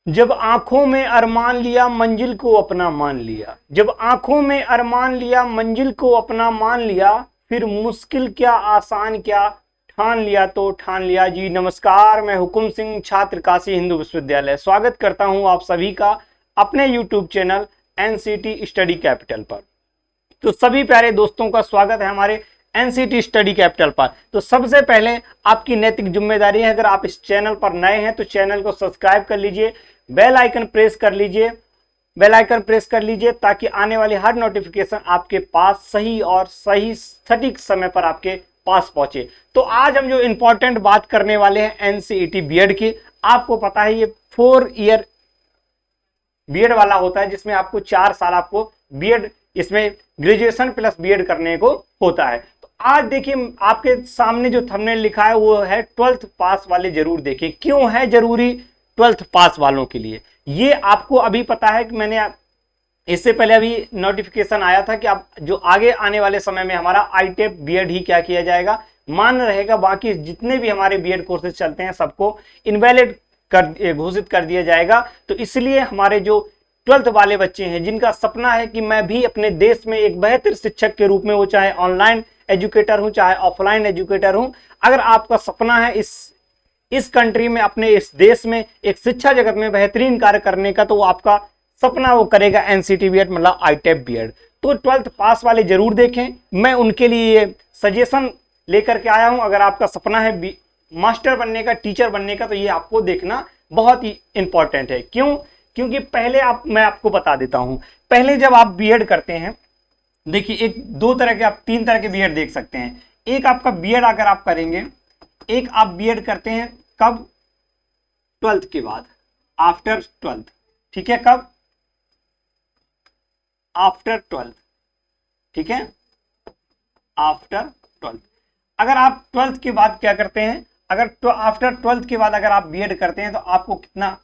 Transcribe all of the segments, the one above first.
जब आंखों में अरमान लिया मंजिल को अपना मान लिया, जब आंखों में अरमान लिया मंजिल को अपना मान लिया, फिर मुश्किल क्या आसान क्या, ठान लिया तो ठान लिया। जी नमस्कार, मैं हुकुम सिंह, छात्र काशी हिंदू विश्वविद्यालय, स्वागत करता हूं आप सभी का अपने YouTube channel NCT study capital पर। तो सभी प्यारे दोस्तों का स्वागत है हमारे एनसीटी स्टडी कैपिटल पर। तो सबसे पहले आपकी नैतिक जिम्मेदारी है, अगर आप इस चैनल पर नए हैं तो चैनल को सब्सक्राइब कर लीजिए, बेल आइकन प्रेस कर लीजिए, ताकि आने वाली हर नोटिफिकेशन आपके पास सही और सही सटीक समय पर आपके पास पहुंचे। तो आज हम जो इंपॉर्टेंट बात करने वाले हैं एनसीईटी बीएड की, आपको पता है ये 4 ईयर बीएड वाला होता है, जिसमें आपको 4 साल आपको बीएड, इसमें ग्रेजुएशन प्लस बीएड करने को होता है। तो आज देखिए आपके सामने जो थंबनेल लिखा है वो है 12th पास वाले जरूर देखें। क्यों है जरूरी 12th पास वालों के लिए, ये आपको अभी पता है कि मैंने इससे पहले अभी नोटिफिकेशन आया था कि अब जो आगे आने वाले समय में हमारा आईटेप बीएड ही क्या किया जाएगा, मान्य रहेगा। बाकी जितने भी हमारे बीएड कोर्सेज चलते हैं सबको इनवैलिड घोषित कर दिया जाएगा। तो इसलिए हमारे जो 12th वाले बच्चे हैं, जिनका सपना है कि मैं भी अपने देश में एक बेहतर शिक्षक के रूप में, वो चाहे ऑनलाइन एजुकेटर हूं चाहे ऑफलाइन एजुकेटर हूं, अगर आपका सपना है इस कंट्री में, अपने इस देश में एक शिक्षा जगत में बेहतरीन कार्य करने का, तो वो आपका सपना वो करेगा एनसीटी बीएड मतलब आईटेप बीएड। तो 12th पास वाले जरूर देखें, मैं उनके लिए सजेशन लेकर के आया हूं। अगर आपका सपना है मास्टर बनने का, टीचर बनने का, तो ये आपको देखना बहुत ही इंपॉर्टेंट है। क्यों? क्योंकि पहले मैं आपको बता देता हूं, पहले जब आप बीएड करते हैं, देखिए एक 2 तरह के, आप 3 तरह के बीएड देख सकते हैं। एक आपका बीएड अगर आप करेंगे, एक आप बीएड करते हैं कब? 12th के बाद, आफ्टर 12th। ठीक है, कब? After 12th। ठीक है, आफ्टर 12th। अगर आप 12th के बाद क्या करते हैं, अगर आफ्टर 12th के बाद अगर आप बीएड करते हैं तो आपको कितना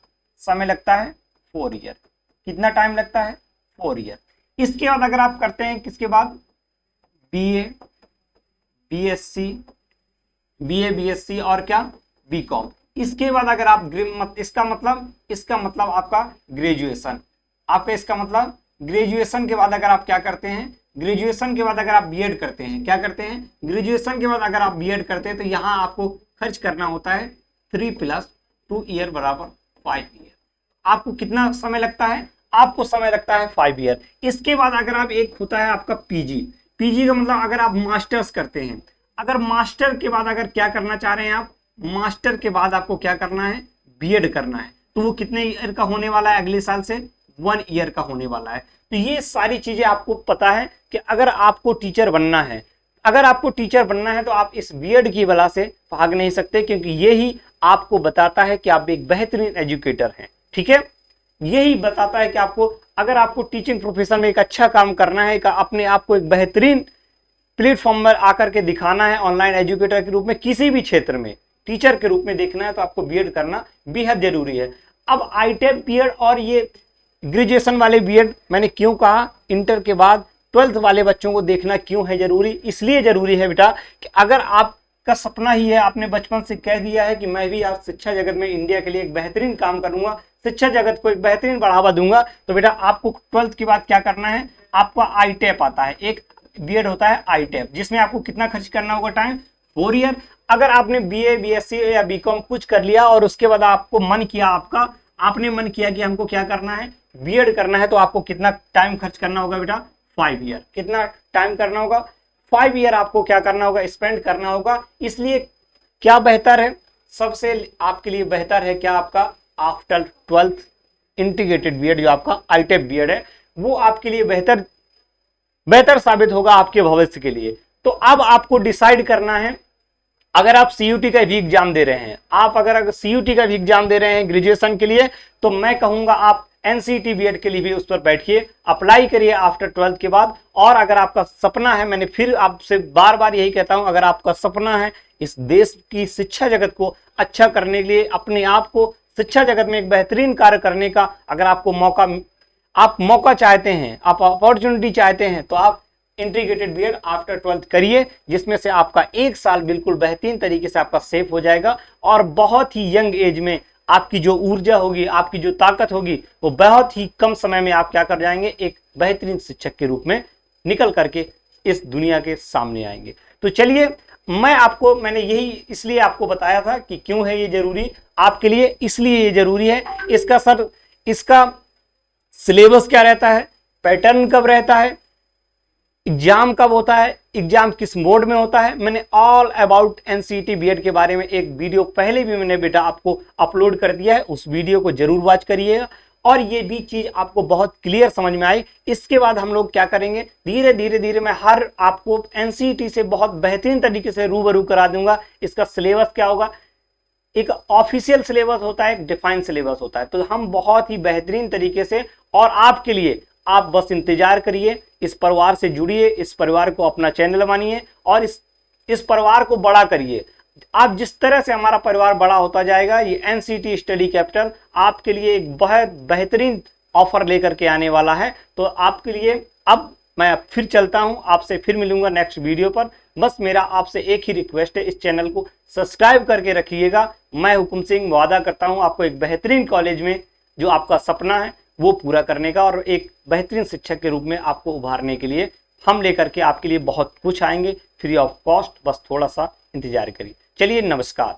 समय लगता है? 4 ईयर। कितना टाइम लगता है? 4 ईयर। इसके बाद अगर आप करते हैं, किसके बाद? बीए, बीएससी और क्या? बीकॉम। इसके बाद अगर आप इसका मतलब आपका ग्रेजुएशन, इसका मतलब ग्रेजुएशन के बाद अगर आप क्या करते हैं, ग्रेजुएशन के बाद अगर आप बीएड करते हैं, क्या करते हैं? ग्रेजुएशन के बाद अगर आप बीएड करते हैं तो यहां आपको खर्च करना होता है 3 + 2 ईयर बराबर 5 ईयर। आपको कितना समय लगता है? आपको समय लगता है 5 ईयर। इसके बाद अगर आप, एक होता है आपका पीजी का मतलब अगर आप मास्टर्स करते हैं, अगर मास्टर के बाद अगर क्या करना चाह रहे हैं आप, मास्टर के बाद आपको क्या करना है? बीएड करना है। तो वो कितने ईयर का होने वाला है? अगले साल से 1 ईयर का होने वाला है। तो ये सारी चीजें आपको पता है कि अगर आपको टीचर बनना है, तो आप इस बीएड की वजह से भाग नहीं सकते, क्योंकि ये ही आपको बताता है कि आप एक बेहतरीन एजुकेटर हैं। ठीक है, यही बताता है कि आपको, अगर आपको टीचिंग प्रोफेशन में एक अच्छा काम करना है, अपने आप को एक बेहतरीन प्लेटफॉर्म पर आकर के दिखाना है, ऑनलाइन एजुकेटर के रूप में किसी भी क्षेत्र में टीचर के रूप में देखना है, तो आपको बीएड करना बेहद जरूरी है। अब आईटेप बीएड और ये ग्रेजुएशन वाले बीएड मैंने क्यों कहा, इंटर के बाद 12th वाले बच्चों को देखना क्यों है जरूरी? इसलिए जरूरी है बेटा कि अगर आपका सपना ही है, आपने बचपन से कह दिया है कि मैं भी आज शिक्षा जगत में इंडिया के लिए एक बेहतरीन काम करूंगा, शिक्षा जगत को एक बेहतरीन बढ़ावा दूंगा, तो बेटा आपको 12th के बाद क्या करना है? आपका आईटेप आता है, एक बीएड होता है आईटेप, जिसमें आपको कितना खर्च करना होगा? Time 4 year. अगर आपने बीए, बीएससी या बीकॉम कुछ कर लिया और उसके बाद आपको आपने मन किया कि हमको क्या करना है? बीएड करना है, तो आपको कितना टाइम खर्च करना होगा बेटा? 5 ईयर। कितना टाइम करना होगा? 5 ईयर आपको क्या करना होगा? स्पेंड करना होगा। इसलिए क्या बेहतर है? सबसे आपके लिए बेहतर है क्या? आपका आफ्टर 12th इंटीग्रेटेड बीएड, जो आपका आईटेप बीएड है, वो आपके लिए बेहतर साबित होगा आपके भविष्य के लिए। तो अब आपको डिसाइड करना है, अगर आप सीयूटी का भी एग्जाम दे रहे हैं, अगर सीयूटी का भी एग्जाम दे रहे हैं ग्रेजुएशन के लिए, तो मैं कहूंगा आप एनसीटी बीएड के लिए भी उस पर बैठिए, अप्लाई करिए आफ्टर 12th के बाद। और अगर आपका सपना है, मैंने फिर आपसे बार बार यही कहता हूं, अगर आपका सपना है इस देश की शिक्षा जगत को अच्छा करने के लिए, अपने आप को शिक्षा जगत में एक बेहतरीन कार्य करने का अगर आपको मौका चाहते हैं, आप अपॉर्चुनिटी चाहते हैं, तो आप इंटीग्रेटेड बीएड आफ्टर 12th करिए, जिसमें से आपका 1 साल बिल्कुल बेहतरीन तरीके से आपका सेफ हो जाएगा और बहुत ही यंग एज में आपकी जो ऊर्जा होगी, आपकी जो ताकत होगी, वो बहुत ही कम समय में आप क्या कर जाएंगे, एक बेहतरीन शिक्षक के रूप में निकल करके इस दुनिया के सामने आएंगे। तो चलिए, मैंने यही इसलिए आपको बताया था कि क्यों है ये जरूरी आपके लिए, इसलिए ये जरूरी है। इसका सिलेबस क्या रहता है, पैटर्न कब रहता है, एग्जाम कब होता है, एग्जाम किस मोड में होता है, मैंने ऑल अबाउट एनसीईटी बीएड के बारे में एक वीडियो पहले भी मैंने बेटा आपको अपलोड कर दिया है, उस वीडियो को जरूर वॉच करिएगा और ये भी चीज आपको बहुत क्लियर समझ में आई। इसके बाद हम लोग क्या करेंगे, धीरे धीरे मैं हर आपको एनसीईटी से बहुत बेहतरीन तरीके से रूबरू करा दूंगा। इसका सिलेबस क्या होगा, एक ऑफिशियल सिलेबस होता है, एक डिफाइंड सिलेबस होता है, तो हम बहुत ही बेहतरीन तरीके से और आपके लिए, आप बस इंतजार करिए, इस परिवार से जुड़िए, इस परिवार को अपना चैनल मानिए और इस परिवार को बड़ा करिए। आप जिस तरह से हमारा परिवार बड़ा होता जाएगा, ये एनसीईटी स्टडी कैपिटल आपके लिए एक बहुत बेहतरीन ऑफर लेकर के आने वाला है। तो आपके लिए अब मैं फिर चलता हूं, आपसे फिर मिलूंगा नेक्स्ट वीडियो पर। बस मेरा आपसे एक ही रिक्वेस्ट है, इस चैनल को सब्सक्राइब करके रखिएगा। मैं हुकुम सिंह वादा करता हूं आपको एक बेहतरीन कॉलेज में जो आपका सपना है वो पूरा करने का और एक बेहतरीन शिक्षक के रूप में आपको उभारने के लिए हम लेकर के आपके लिए बहुत कुछ आएंगे फ्री ऑफ कॉस्ट। बस थोड़ा सा इंतजार करिए। चलिए, नमस्कार।